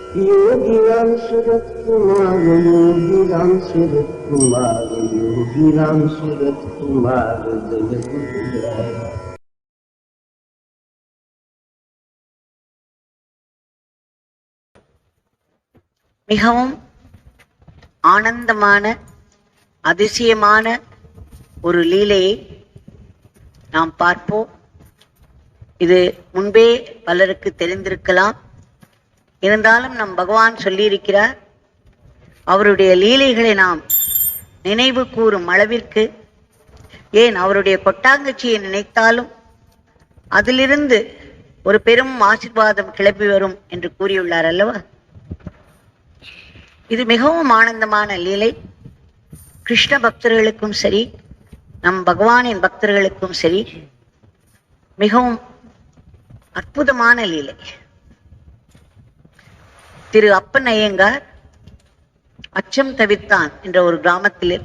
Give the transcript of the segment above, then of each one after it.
योगीराम सूरत कुमार, योगीराम सूरत कुमार, योगीराम सूरत कुमार जय गुरुराय। மிகவும் ஆனந்தமான அதிசயமான ஒரு லீலையை நாம் பார்ப்போம். இது முன்பே பலருக்கு தெரிந்திருக்கலாம். இருந்தாலும் நம் பகவான் சொல்லியிருக்கிறார், அவருடைய லீலைகளை நாம் நினைவு கூறும் அளவிற்கு, ஏன் அவருடைய கொட்டாங்கச்சியை நினைத்தாலும் அதிலிருந்து ஒரு பெரும் ஆசீர்வாதம் கிளப்பி வரும் என்று கூறியுள்ளார் அல்லவா. இது மிகவும் ஆனந்தமான லீலை. கிருஷ்ண பக்தர்களுக்கும் சரி, நம் பகவானின் பக்தர்களுக்கும் சரி, மிகவும் அற்புதமான லீலை. திரு அப்பன் ஐயங்கார் அச்சம் தவிர்த்தான் என்ற ஒரு கிராமத்தில்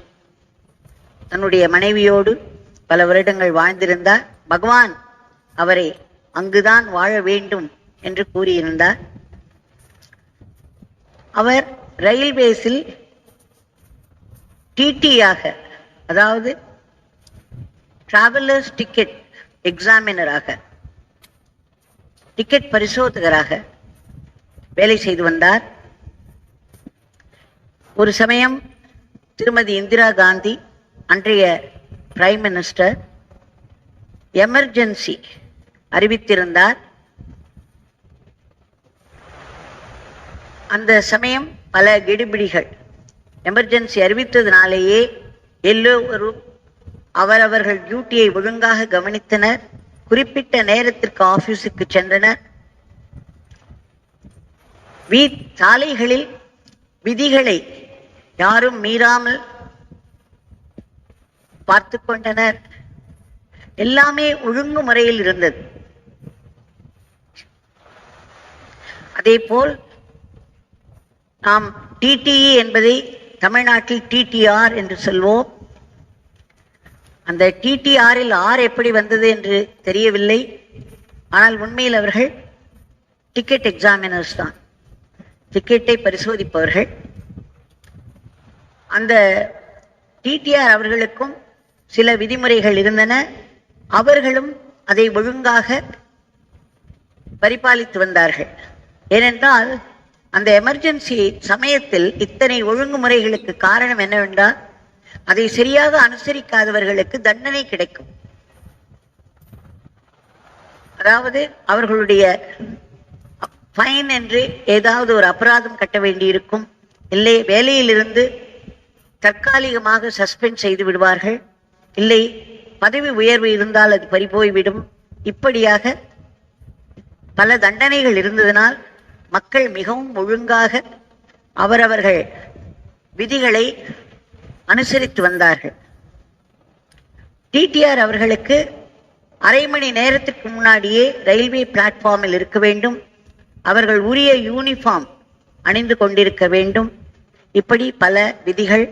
தன்னுடைய மனைவியோடு பல வருடங்கள் வாழ்ந்திருந்தார். பகவான் அவரை அங்குதான் வாழ வேண்டும் என்று கூறியிருந்தார். அவர் ரயில்வேஸில் டிடியாக, அதாவது டிராவலர்ஸ் டிக்கெட் எக்ஸாமினராக, டிக்கெட் பரிசோதகராக வேலை செய்து வந்தார். ஒரு சமயம் திருமதி இந்திரா காந்தி, அன்றைய பிரைம் மினிஸ்டர், எமர்ஜென்சி அறிவித்திருந்தார். அந்த சமயம் பல கெடுபிடிகள், எமர்ஜென்சி அறிவித்ததினாலேயே எல்லோரும் அவரவர்கள் டியூட்டியை ஒழுங்காக கவனித்தனர். குறிப்பிட்ட நேரத்திற்கு ஆபீஸுக்கு சென்றனர். சாலைகளில் விதிகளை யாரும் மீறாமல் பார்த்து கொண்டனர். எல்லாமே ஒழுங்கு முறையில் இருந்தது. அதே போல் நாம் டிடிஇ என்பதை தமிழ்நாட்டில் டிடிஆர் என்று சொல்வோம். அந்த டிடிஆரில் ஆர் எப்படி வந்தது என்று தெரியவில்லை. ஆனால் உண்மையில் அவர்கள் டிக்கெட் எக்ஸாமினர்ஸ் தான், டிக்கெட்டை பரிசோதிப்பவர்கள். அந்த டிடிஆர் அவர்களுக்கும் சில விதிமுறைகள் இருந்தன. அவர்களும் அதை ஒழுங்காக பரிபாலித்து வந்தார்கள். ஏனென்றால் அந்த எமர்ஜென்சி சமயத்தில் இத்தனை ஒழுங்குமுறைகளுக்கு காரணம் என்னவென்றால், அதை சரியாக அனுசரிக்காதவர்களுக்கு தண்டனை கிடைக்கும். அதாவது அவர்களுடைய ஃபைன் என்று ஏதாவது ஒரு அபராதம் கட்ட வேண்டியிருக்கும். இல்லை வேலையிலிருந்து தற்காலிகமாக சஸ்பெண்ட் செய்து விடுவார்கள். இல்லை பதவி உயர்வு இருந்தால் அது பறிபோய்விடும். இப்படியாக பல தண்டனைகள் இருந்ததனால் மக்கள் மிகவும் ஒழுங்காக அவரவர்கள் விதிகளை அனுசரித்து வந்தார்கள். டிடிஆர் அவர்களுக்கு அரை மணி நேரத்திற்கு முன்னாடியே ரயில்வே பிளாட்ஃபார்மில் இருக்க வேண்டும். அவர்கள் உரிய யூனிஃபார்ம் அணிந்து கொண்டிருக்க வேண்டும். இப்படி பல விதிகள்.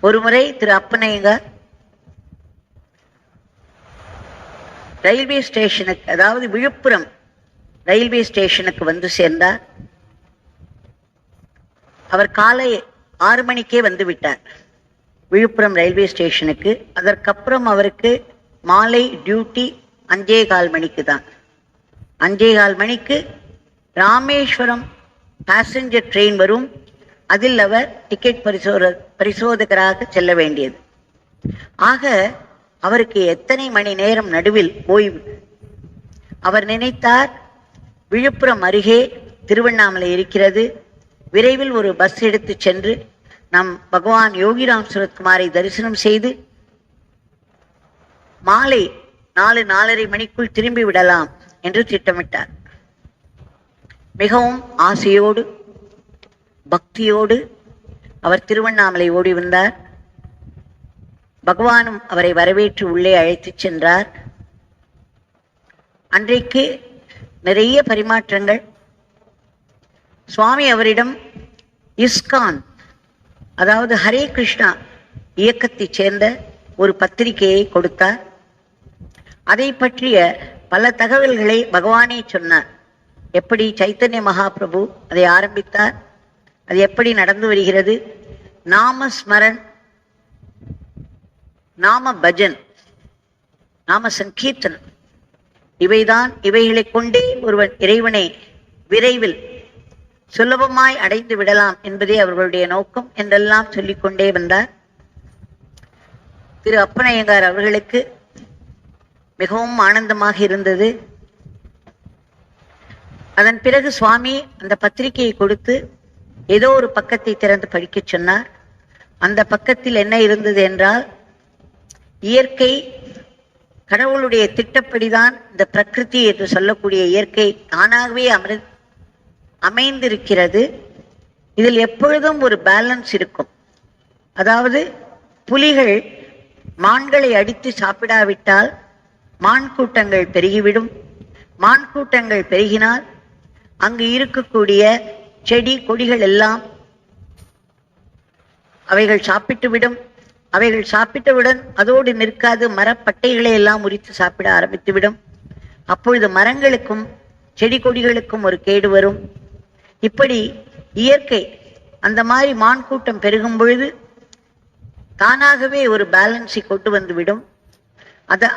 ஒருமுறை திரு அப்பனையங்கார் ரயில்வே ஸ்டேஷனுக்கு, அதாவது விழுப்புரம் ரயில்வே ஸ்டேஷனுக்கு வந்து சேர்ந்தார். அவர் காலை 6 மணிக்கே வந்து விட்டார் விழுப்புரம் ரயில்வே ஸ்டேஷனுக்கு. அதற்கப்புறம் அவருக்கு மாலை டியூட்டி 5:15 மணிக்கு தான். 5:15 மணிக்கு ராமேஸ்வரம் பேசஞ்சர் ட்ரெயின் வரும். அதில் அவர் டிக்கெட் பரிசோதகராக செல்ல வேண்டியது. ஆக அவருக்கு எத்தனை மணி நேரம் நடுவில் ஓய்வு. அவர் நினைத்தார், விழுப்புரம் அருகே திருவண்ணாமலை இருக்கிறது, விரைவில் ஒரு பஸ் எடுத்து சென்று நம் பகவான் யோகிராம் சுரத்குமாரை தரிசனம் செய்து மாலை 4-4:30 மணிக்குள் திரும்பி விடலாம் என்று திட்டமிட்டார். மிகவும் ஆசையோடு பக்தியோடு அவர் திருவண்ணாமலை ஓடி வந்தார். பகவானும் அவரை வரவேற்று உள்ளே அழைத்துச் சென்றார். அன்றைக்கு நிறைய பரிமாற்றங்கள். சுவாமி அவரிடம் இஸ்கான், அதாவது ஹரே கிருஷ்ணா இயக்கத்தைச் சேர்ந்த ஒரு பத்திரிகையை கொடுத்தார். அதை பற்றிய பல தகவல்களை பகவானே சொன்னார். எப்படி சைத்தன்ய மகாபிரபு அதை ஆரம்பித்தார், அது எப்படி நடந்து வருகிறது, நாம ஸ்மரன், நாம பஜன், நாம சங்கீர்த்தனம், இவைகளை கொண்டே ஒருவன் இறைவனை விரைவில் சுலபமாய் அடைந்து விடலாம் என்பதே அவர்களுடைய நோக்கம் என்றெல்லாம் சொல்லிக்கொண்டே வந்தார். திரு அப்பனையங்கார் அவர்களுக்கு மிகவும் ஆனந்தமாக இருந்தது. அதன் பிறகு சுவாமி அந்த பத்திரிகையை கொடுத்து ஏதோ ஒரு பக்கத்தை திறந்து படிக்க சொன்னார். அந்த பக்கத்தில் என்ன இருந்தது என்றால், இயற்கை கடவுளுடைய திட்டப்படிதான் இந்த பிரகிருதி என்று சொல்லக்கூடிய இயற்கை தானாகவே அமைந்திருக்கிறது. இதில் எப்பொழுதும் ஒரு பேலன்ஸ் இருக்கும். அதாவது புலிகள் மான்களை அடித்து சாப்பிடாவிட்டால் மான் கூட்டங்கள் பெருகிவிடும். மான் கூட்டங்கள் பெருகினால் அங்கு இருக்கக்கூடிய செடி கொடிகள் எல்லாம் அவைகள் சாப்பிட்டுவிடும். அவைகள் சாப்பிட்டவுடன் அதோடு நிற்காது, மரப்பட்டைகளை எல்லாம் உரித்து சாப்பிட ஆரம்பித்துவிடும். அப்பொழுது மரங்களுக்கும் செடி கொடிகளுக்கும் ஒரு கேடு வரும். இப்படி இயற்கை அந்த மாதிரி மான் கூட்டம் பெருகும் பொழுது தானாகவே ஒரு பேலன்ஸை கொண்டு வந்துவிடும்.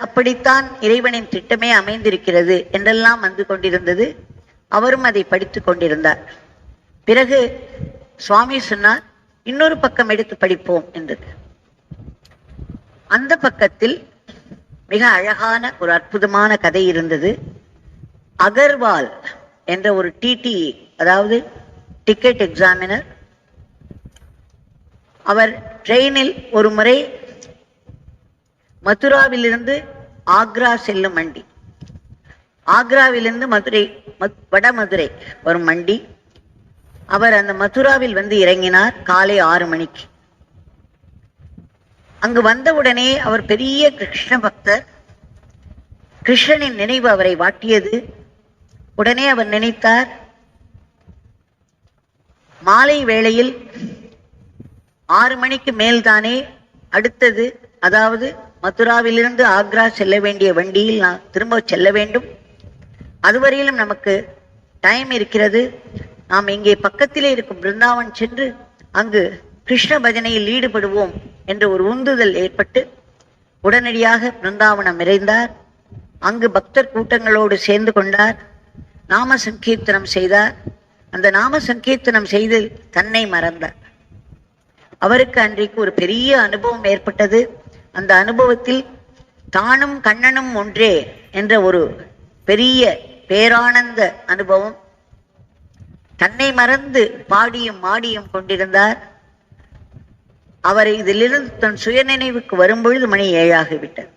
அப்படித்தான் இறைவனின் திட்டமே அமைந்திருக்கிறது என்றெல்லாம் வந்து கொண்டிருந்தது. அவரும் அதை படித்துக் கொண்டிருந்தார். பிறகு சுவாமி சொன்னார், இன்னொரு பக்கம் எடுத்து படிப்போம் என்றது. அந்த பக்கத்தில் மிக அழகான ஒரு அற்புதமான கதை இருந்தது. அகர்வால் என்ற ஒரு டிடிஇ, அதாவது டிக்கெட் எக்ஸாமினர், அவர் ட்ரெயினில் ஒரு முறை மதுராவிலிருந்து ஆக்ரா செல்லும் வண்டி, ஆக்ராவிலிருந்து வட மதுரை வரும் வண்டி, அவர் அந்த மதுராவில் வந்து இறங்கினார் காலை 6 மணிக்கு. அங்கு வந்தவுடனே அவர் பெரிய கிருஷ்ண பக்தர். கிருஷ்ணனின் நினைவு அவரை வாட்டியது. உடனே அவர் நினைத்தார், மாலை வேளையில் 6 மணிக்கு மேல்தானே அடுத்தது, அதாவது மதுராவிலிருந்து ஆக்ரா செல்ல வேண்டிய வண்டியில் நான் திரும்ப செல்ல வேண்டும். அதுவரையிலும் நமக்கு டைம் இருக்கிறது. நாம் இங்கே பக்கத்திலே இருக்கும் பிருந்தாவன் சென்று அங்கு கிருஷ்ண பஜனையில் ஈடுபடுவோம் என்ற ஒரு உந்துதல் ஏற்பட்டு உடனடியாக பிருந்தாவனம் விரைந்தார். அங்கு பக்தர் கூட்டங்களோடு சேர்ந்து கொண்டார். நாம சங்கீர்த்தனம் செய்தார். அந்த நாம சங்கீர்த்தனம் செய்து தன்னை மறந்தார். அவருக்கு அன்றைக்கு ஒரு பெரிய அனுபவம் ஏற்பட்டது. அந்த அனுபவத்தில் தானும் கண்ணனும் ஒன்றே என்ற ஒரு பெரிய பேரானந்த அனுபவம். தன்னை மறந்து பாடியும் மாடியும் கொண்டிருந்தார். அவர் இதிலிருந்து தன் சுய நினைவுக்கு வரும்பொழுது மணி 7 ஆகிவிட்டது.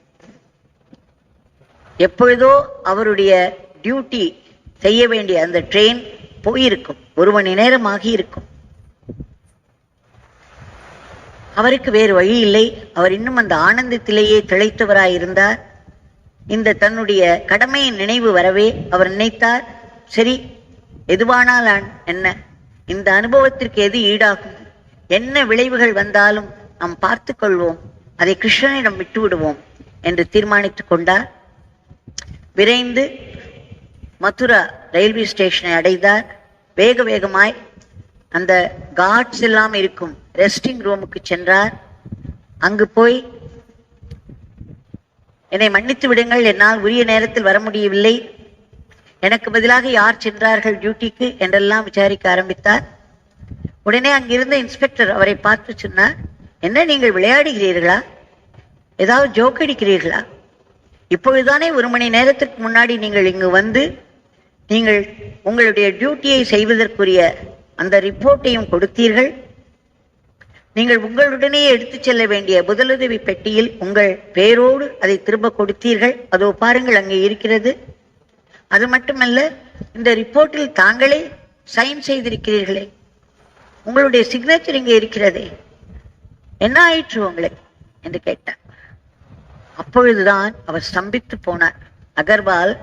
எப்பொழுதோ அவருடைய டியூட்டி செய்ய வேண்டிய அந்த ட்ரெயின் போயிருக்கும், 1 மணி நேரம் ஆகியிருக்கும். அவருக்கு வேறு வழி இல்லை. அவர் இன்னும் அந்த ஆனந்தத்திலேயே திளைத்தவராயிருந்தார். இந்த தன்னுடைய கடமையின் நினைவு வரவே அவர் நினைத்தார், சரி எதுவானால் என்ன, இந்த அனுபவத்திற்கு எது ஈடாகும், என்ன விளைவுகள் வந்தாலும் நாம் பார்த்து கொள்வோம், அதை கிருஷ்ணனிடம் விட்டு விடுவோம் என்று தீர்மானித்துக் கொண்டார். விரைந்து மதுரா ரயில்வே ஸ்டேஷனை அடைந்தார். வேக வேகமாய் அந்த கார்ட்ஸ் எல்லாம் இருக்கும் ரெஸ்டிங் ரூமுக்கு சென்றார். அங்கு போய், என்னை மன்னித்து விடுங்கள், என்னால் உரிய நேரத்தில் வர முடியவில்லை, எனக்கு பதிலாக யார் சென்றார்கள் டியூட்டிக்கு என்றெல்லாம் விசாரிக்க ஆரம்பித்தார். உடனே அங்கிருந்த இன்ஸ்பெக்டர் அவரை பார்த்து சொன்னார், என்ன நீங்கள் விளையாடுகிறீர்களா, ஏதாவது ஜோக் அடிக்கிறீர்களா? இப்பொழுதுதானே 1 மணி நேரத்திற்கு முன்னாடி நீங்கள் இங்கு வந்து நீங்கள் உங்களுடைய டியூட்டியை செய்வதற்குரிய அந்த ரிப்போர்ட்டையும் கொடுத்தீர்கள். நீங்கள் உங்களுடனே எடுத்துச் செல்ல வேண்டிய முதலுதவி பெட்டியில் உங்கள் பெயரோடு அதை திரும்ப கொடுத்தீர்கள். அதோ பாருங்கள், அங்கே இருக்கிறது. அது மட்டுமல்ல, இந்த ரிப்போர்ட்டில் தாங்களே சைன் செய்திருக்கிறீர்களே, உங்களுடைய சிக்னேச்சர் இங்கே இருக்கிறதே, என்ன ஆயிற்று உங்களை என்று கேட்டார். அப்பொழுதுதான் அவர் ஸ்தம்பித்து போனார். அகர்வால்,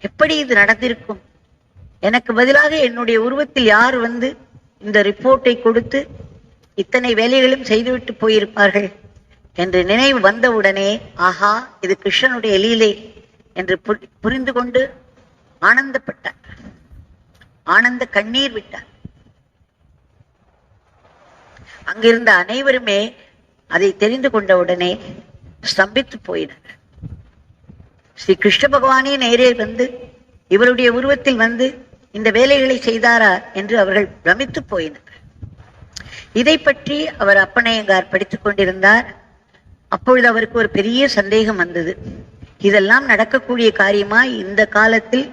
எப்படி இது நடந்திருக்கும்? எனக்கு பதிலாக என்னுடைய உருவத்தில் யார் வந்து இந்த ரிப்போர்ட்டை கொடுத்து இத்தனை வேலைகளும் செய்துவிட்டு போயிருப்பார்கள் என்று நினைவு வந்தவுடனே, ஆஹா, இது கிருஷ்ணனுடைய லீலை என்று புரிந்து கொண்டு ஆனந்தப்பட்டார். ஆனந்த கண்ணீர் விட்டார். அங்கிருந்த அனைவருமே அதை தெரிந்து கொண்ட உடனே ஸ்தம்பித்து போயினர். ஸ்ரீ கிருஷ்ண பகவானே நேரே வந்து இவருடைய உருவத்தில் வந்து இந்த வேலைகளை செய்தாரா என்று அவர்கள் பிரமித்து போயினர். இதை பற்றி அவர் அப்பனையங்கார் படித்துக் கொண்டிருந்தார். அப்பொழுது அவருக்கு ஒரு பெரிய சந்தேகம் வந்தது. இதெல்லாம் நடக்கக்கூடிய காரியமா? இந்த காலத்தில்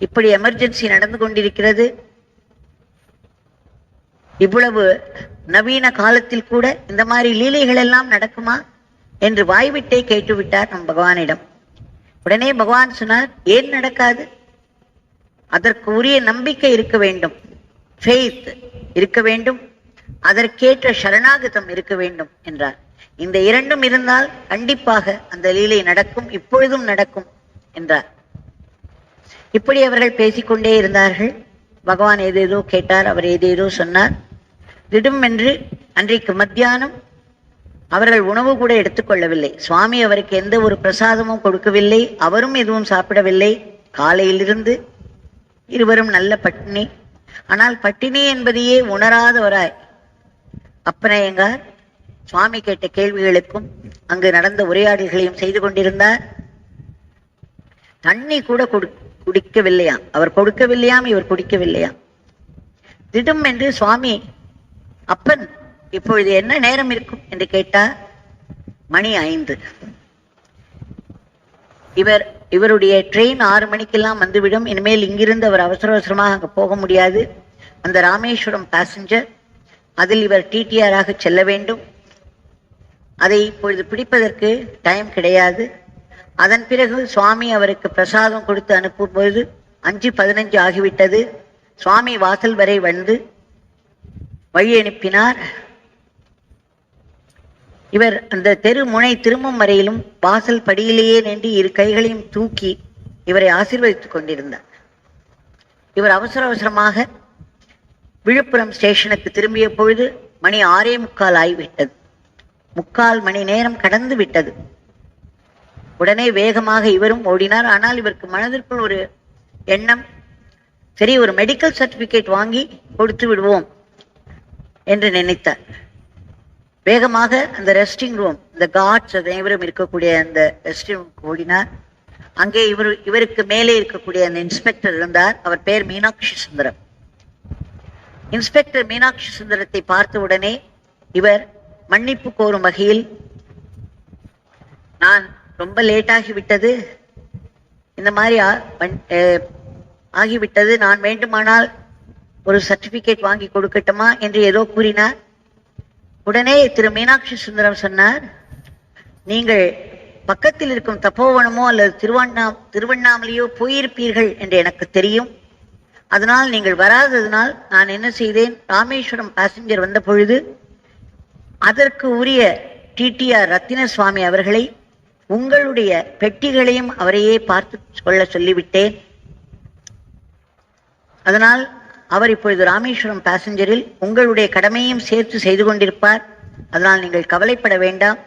இப்படி எமர்ஜென்சி நடந்து கொண்டிருக்கிறது, இவ்வளவு நவீன காலத்தில் கூட இந்த மாதிரி லீலைகள் எல்லாம் நடக்குமா என்று வாய்விட்டே கேட்டுவிட்டார் நம் பகவானிடம். உடனே பகவான் சொன்னார், ஏன் நடக்காது? அதற்கு உரிய நம்பிக்கை இருக்க வேண்டும், ஃபெய்த் இருக்க வேண்டும், அதற்கேற்ற சரணாகதம் இருக்க வேண்டும் என்றார். இந்த இரண்டும் இருந்தால் கண்டிப்பாக அந்த லீலை நடக்கும், இப்பொழுதும் நடக்கும் என்றார். இப்படி அவர்கள் பேசிக்கொண்டே இருந்தார்கள். பகவான் ஏதேதோ கேட்டார், அவர் ஏதேதோ சொன்னார். திடும் என்று அன்றைக்கு மத்தியானம் அவர்கள் உணவு கூட எடுத்துக்கொள்ளவில்லை. சுவாமி அவருக்கு எந்த ஒரு பிரசாதமும் கொடுக்கவில்லை, அவரும் எதுவும் சாப்பிடவில்லை. காலையிலிருந்து இருவரும் நல்ல பட்டினி. ஆனால் பட்டினி என்பதையே உணராதவராய் அப்பனையங்கார் சுவாமி கேட்ட கேள்விகளுக்கும் அங்கு நடந்த உரையாடல்களையும் செய்து கொண்டிருந்தார். தண்ணி கூட குடிக்கவில்லையாம், அவர் கொடுக்கவில்லையாம், இவர் குடிக்கவில்லையாம். திடும் என்று சுவாமி, அப்பன் இப்பொழுது என்ன நேரம் இருக்கும் என்று கேட்டார். மணி 5. இவருடைய ட்ரெயின் 6 மணிக்கெல்லாம் வந்துவிடும். இனிமேல் இங்கிருந்து அவர் அவசர அவசரமாக அங்க போக முடியாது. அந்த ராமேஸ்வரம் பேசஞ்சர், அதில் இவர் டிடிஆராக செல்ல வேண்டும். அதை இப்பொழுது பிடிப்பதற்கு டைம் கிடையாது. அதன் பிறகு சுவாமி அவருக்கு பிரசாதம் கொடுத்து அனுப்பும் பொழுது 5:15 ஆகிவிட்டது. சுவாமி வாசல் வரை வந்து வழி அனுப்பினார். இவர் அந்த தெரு முனை திரும்பும் வரையிலும் வாசல் படியிலேயே நின்று இரு கைகளையும் தூக்கி இவரை ஆசீர்வதித்துக் கொண்டிருந்தார். இவர் அவசர அவசரமாக விழுப்புரம் ஸ்டேஷனுக்கு திரும்பிய பொழுது மணி 6:45 ஆகிவிட்டது. 3/4 மணி நேரம் கடந்து விட்டது. உடனே வேகமாக இவரும் ஓடினார். ஆனால் இவருக்கு மனதிற்குள் ஒரு எண்ணம், சரி ஒரு மெடிக்கல் சர்டிபிகேட் வாங்கி கொடுத்து விடுவோம் என்று நினைத்தார். வேகமாக அந்த ரெஸ்டிங் ரூம், இந்த கார்ட்ஸ் அனைவரும் இருக்கக்கூடிய அந்த ரெஸ்டிங் ரூம் ஓடினார். அங்கே இவருக்கு மேலே இருக்கக்கூடிய அந்த இன்ஸ்பெக்டர் இருந்தார். அவர் பெயர் மீனாட்சி சுந்தரம். இன்ஸ்பெக்டர் மீனாட்சி சுந்தரத்தை பார்த்த உடனே இவர் மன்னிப்பு கோரும் வகையில், நான் ரொம்ப லேட் ஆகிவிட்டது, இந்த மாதிரி ஆகிவிட்டது, நான் வேண்டுமானால் ஒரு சர்டிபிகேட் வாங்கி கொடுக்கட்டுமா என்று ஏதோ கூறினார். உடனே திரு மீனாட்சி சுந்தரம் சொன்னார், நீங்கள் பக்கத்தில் இருக்கும் தப்போவனமோ அல்லது திருவண்ணாமலையோ போயிருப்பீர்கள் என்று எனக்கு தெரியும். அதனால் நீங்கள் வராததனால் நான் என்ன செய்தேன், ராமேஸ்வரம் பேசஞ்சர் வந்த பொழுது அதற்கு உரிய டிடிஆர் ரத்தின சுவாமி அவர்களை உங்களுடைய பெட்டிகளையும் அவரையே பார்த்து சொல்ல சொல்லிவிட்டேன். அதனால் அவர் இப்பொழுது ராமேஸ்வரம் பேசஞ்சரில் உங்களுடைய கடமையும் சேர்த்து செய்து கொண்டிருப்பார். அதனால் நீங்கள் கவலைப்பட வேண்டாம்.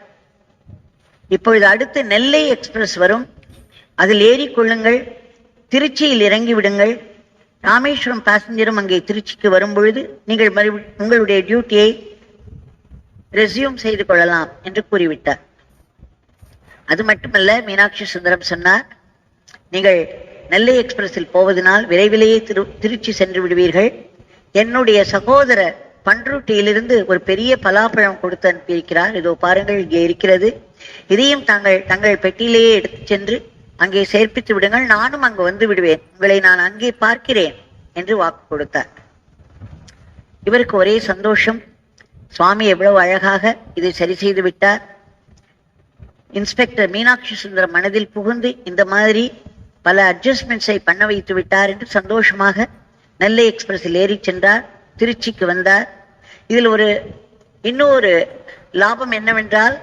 இப்பொழுது அடுத்து நெல்லை எக்ஸ்பிரஸ் வரும், அதில் ஏறிக்கொள்ளுங்கள், திருச்சியில் இறங்கி விடுங்கள். ராமேஸ்வரம் பேசஞ்சரும் அங்கே திருச்சிக்கு வரும் பொழுது நீங்கள் உங்களுடைய டியூட்டியை ரெஸ்யூம் செய்து கொள்ளலாம் என்று கூறிவிட்டார். அது மட்டுமல்ல, மீனாட்சி சுந்தரம் சொன்னார், நீங்கள் நெல்லை எக்ஸ்பிரஸில் போவதனால் விரைவிலேயே திருச்சி சென்று விடுவீர்கள். என்னுடைய சகோதரர் பன்ருட்டியிலிருந்து ஒரு பெரிய பலாப்பழம் கொடுத்து அனுப்பியிருக்கிறார், இதோ பாருங்கள் இங்கே இருக்கிறது, இதையும் தங்கள் பெட்டியிலேயே எடுத்து சென்று அங்கே சேர்ப்பித்து விடுங்கள், நானும் அங்கு வந்து விடுவேன், உங்களை நான் அங்கே பார்க்கிறேன் என்று வாக்கு கொடுத்தார். இவருக்கு ஒரே சந்தோஷம், சுவாமி எவ்வளவு அழகாக இதை சரி செய்து விட்டார். இன்ஸ்பெக்டர் மீனாட்சி சுந்தரம் மனதில் புகுந்து இந்த மாதிரி பல அட்ஜஸ்ட்மெண்ட்ஸை பண்ண வைத்து விட்டார் என்று சந்தோஷமாக நெல்லை எக்ஸ்பிரஸில் ஏறி சென்றார். திருச்சிக்கு வந்தார். இதில் இன்னொரு லாபம் என்னவென்றால்,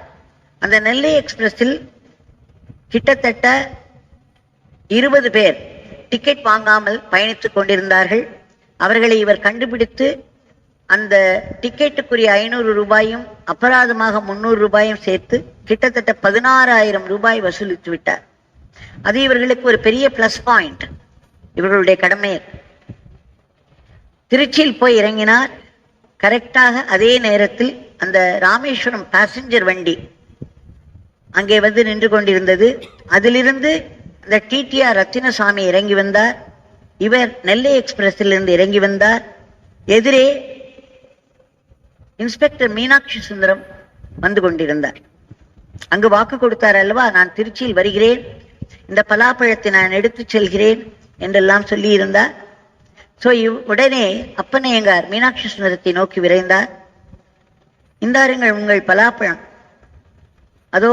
அந்த நெல்லை எக்ஸ்பிரஸில் கிட்டத்தட்ட 20 பேர் டிக்கெட் வாங்காமல் பயணித்துக் கொண்டிருந்தார்கள். அவர்களை இவர் கண்டுபிடித்து அந்த டிக்கெட்டுக்குரிய 500 ரூபாயும் அபராதமாக 300 ரூபாயும் சேர்த்து கிட்டத்தட்ட 16,000 ரூபாய் வசூலித்து விட்டார். அது இவர்களுக்கு ஒரு பெரிய பிளஸ் பாயிண்ட். இவர்களுடைய கடமை திருச்சியில் போய் இறங்கினார். கரெக்டாக அதே நேரத்தில் அந்த ராமேஸ்வரம் பேசஞ்சர் வண்டி அங்கே வந்து நின்று கொண்டிருந்தது. அதிலிருந்து அந்த டிடிஆர் ரத்தினசாமி இறங்கி வந்தார். இவர் நெல்லை எக்ஸ்பிரஸில் இருந்து இறங்கி வந்தார். எதிரே இன்ஸ்பெக்டர் மீனாட்சி சுந்தரம் வந்து கொண்டிருந்தார். அங்கு வாக்கு கொடுத்தார் அல்லவா, நான் திருச்சியில் வருகிறேன், இந்த பலாப்பழத்தை நான் எடுத்துச் செல்கிறேன் என்றெல்லாம் சொல்லி இருந்தார். சோ உடனே அப்பனையங்கார் மீனாட்சி சுந்தரத்தை நோக்கி விரைந்தார். இந்தாருங்கள் உங்கள் பலாப்பழம், அதோ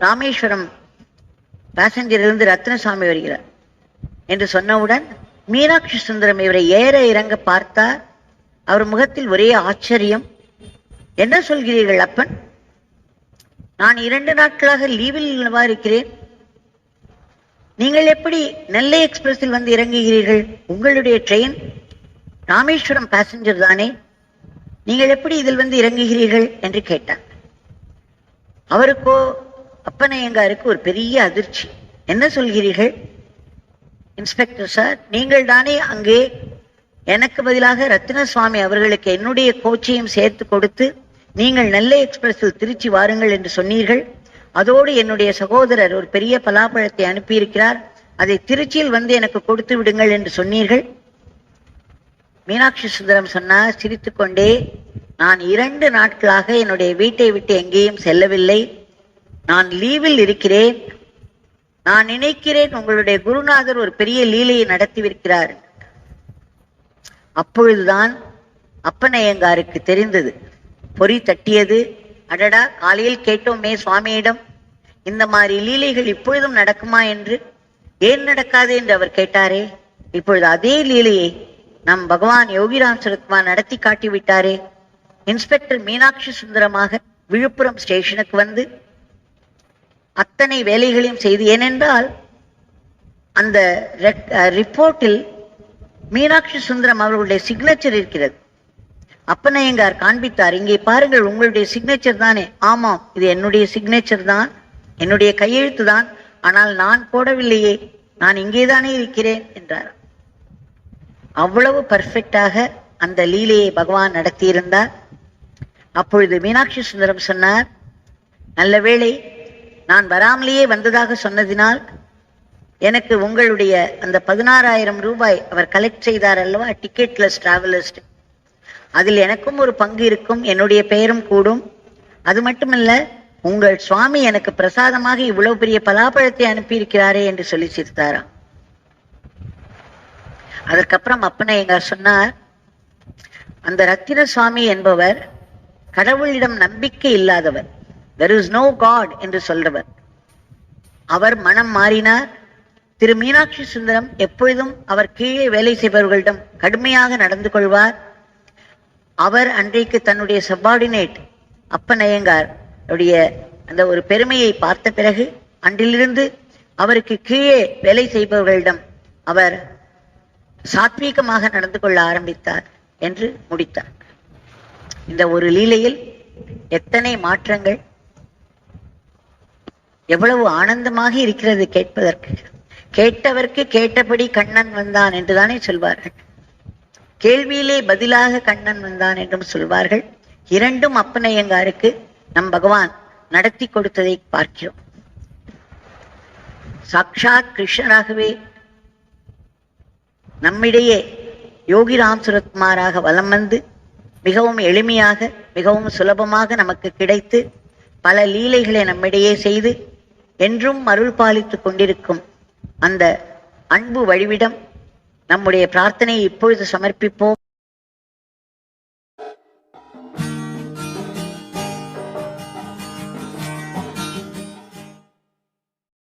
ராமேஸ்வரம் பேசஞ்சரிலிருந்து ரத்னசாமி வருகிறார் என்று சொன்னவுடன் மீனாட்சி சுந்தரம் இவரை ஏற இறங்க பார்த்தார். அவர் முகத்தில் ஒரே ஆச்சரியம். என்ன சொல்கிறீர்கள் அப்பன்? நான் 2 நாட்களாக லீவில் இருக்கிறேன், நீங்கள் எப்படி நெல்லை எக்ஸ்பிரஸில் வந்து இறங்குகிறீர்கள்? உங்களுடைய ட்ரெயின் ராமேஸ்வரம் பேசஞ்சர் தானே, நீங்கள் எப்படி இதில் வந்து இறங்குகிறீர்கள் என்று கேட்டார். அவருக்கோ அப்பனையங்காருக்கு ஒரு பெரிய அதிர்ச்சி. என்ன சொல்கிறீர்கள்? இன்ஸ்பெக்டர் சார், நீங்கள் தானே அங்கே எனக்கு பதிலாக ரத்தினசுவாமி அவர்களுக்கு என்னுடைய கோச்சையும் சேர்த்து கொடுத்து நீங்கள் நெல்லை எக்ஸ்பிரஸில் திருச்சி வாருங்கள் என்று சொன்னீர்கள். அதோடு என்னுடைய சகோதரர் ஒரு பெரிய பலாப்பழத்தை அனுப்பியிருக்கிறார், அதை திருச்சியில் வந்து எனக்கு கொடுத்து விடுங்கள் என்று சொன்னீர்கள். மீனாட்சி சுந்தரம் சொன்னார் சிரித்துக்கொண்டே, நான் 2 நாட்களாக என்னுடைய வீட்டை விட்டு எங்கேயும் செல்லவில்லை, நான் லீவில் இருக்கிறேன். நான் நினைக்கிறேன் உங்களுடைய குருநாதர் ஒரு பெரிய லீலையை நடத்திவிருக்கிறார். அப்பொழுதுதான் அப்பனையங்காருக்கு தெரிந்தது, பொறி தட்டியது. அடடா, காலையில் கேட்டோமே சுவாமியிடம், இந்த மாதிரி லீலைகள் இப்பொழுதும் நடக்குமா என்று. ஏன் நடக்காது என்று அவர் கேட்டாரே, இப்பொழுது அதே லீலையை நம் பகவான் யோகிராம் சரத்குமார் நடத்தி காட்டிவிட்டாரே. இன்ஸ்பெக்டர் மீனாட்சி சுந்தரமாக விழுப்புரம் ஸ்டேஷனுக்கு வந்து அத்தனை வேலைகளையும் செய்து, ஏனென்றால் அந்த ரிப்போர்ட்டில் மீனாட்சி சுந்தரம் அவர்களுடைய சிக்னேச்சர் இருக்கிறது. அப்பனையங்கார் காண்பித்தார், இங்கே பாருங்கள் உங்களுடைய சிக்னேச்சர் தானே? ஆமாம், இது என்னுடைய சிக்னேச்சர் தான், என்னுடைய கையெழுத்து தான், ஆனால் நான் போடவில்லையே, நான் இங்கேதானே இருக்கிறேன் என்றார். அவ்வளவு பர்ஃபெக்டாக அந்த லீலையை பகவான் நடத்தியிருந்தார். அப்பொழுது மீனாட்சி சுந்தரம் சொன்னார், நல்ல வேளை நான் வராமலேயே வந்ததாக சொன்னதினால் எனக்கு உங்களுடைய அந்த 16,000 ரூபாய் அவர் கலெக்ட் செய்தார் அல்லவா, டிக்கெட்லெஸ் டிராவலர்ஸ், அதில் எனக்கும் ஒரு பங்கு இருக்கும், என்னுடைய பெயரும் கூடும். அது மட்டுமல்ல, உங்கள் சுவாமி எனக்கு பிரசாதமாக இவ்வளவு பெரிய பலாப்பழத்தை அனுப்பியிருக்கிறாரே என்று சொல்லி சிரித்தாராம். அதற்கப்புறம் அப்பனையங்கார் சொன்னார், அந்த ரத்தின சுவாமி என்பவர் கடவுளிடம் நம்பிக்கை இல்லாதவர், there is no God என்று சொல்றவர். அவர் மனம் மாறினார். திரு மீனாட்சி சுந்தரம் எப்பொழுதும் அவர் கீழே வேலை செய்பவர்களிடம் கடுமையாக நடந்து கொள்வார். அவர் அன்றைக்கு தன்னுடைய சப்பார்டினேட் அப்பனையங்கார் அந்த ஒரு பெருமையை பார்த்த பிறகு அன்றிலிருந்து அவருக்கு கீழே வேலை செய்பவர்களிடம் அவர் சாத்வீகமாக நடந்து கொள்ள ஆரம்பித்தார் என்று முடித்தார். இந்த ஒரு லீலையில் எத்தனை மாற்றங்கள், எவ்வளவு ஆனந்தமாக இருக்கிறது கேட்பதற்கு. கேட்டவர்க்கு கேட்டபடி கண்ணன் வந்தான் என்றுதானே சொல்வார்கள். கேள்வியிலே பதிலாக கண்ணன் வந்தான் என்றும் சொல்வார்கள். 2ம் அப்பனையங்காருக்கு நம் பகவான் நடத்தி கொடுத்ததை பார்க்கிறோம். சாக்ஷாத் கிருஷ்ணராகவே நம்மிடையே யோகிராம் சுரத்குமாராக வலம் வந்து மிகவும் எளிமையாக மிகவும் சுலபமாக நமக்கு கிடைத்து பல லீலைகளை நம்மிடையே செய்து என்றும் அருள் பாலித்துக் கொண்டிருக்கும் அந்த அன்பு வழிவிடம் நம்முடைய பிரார்த்தனையை இப்பொழுது சமர்ப்பிப்போம்.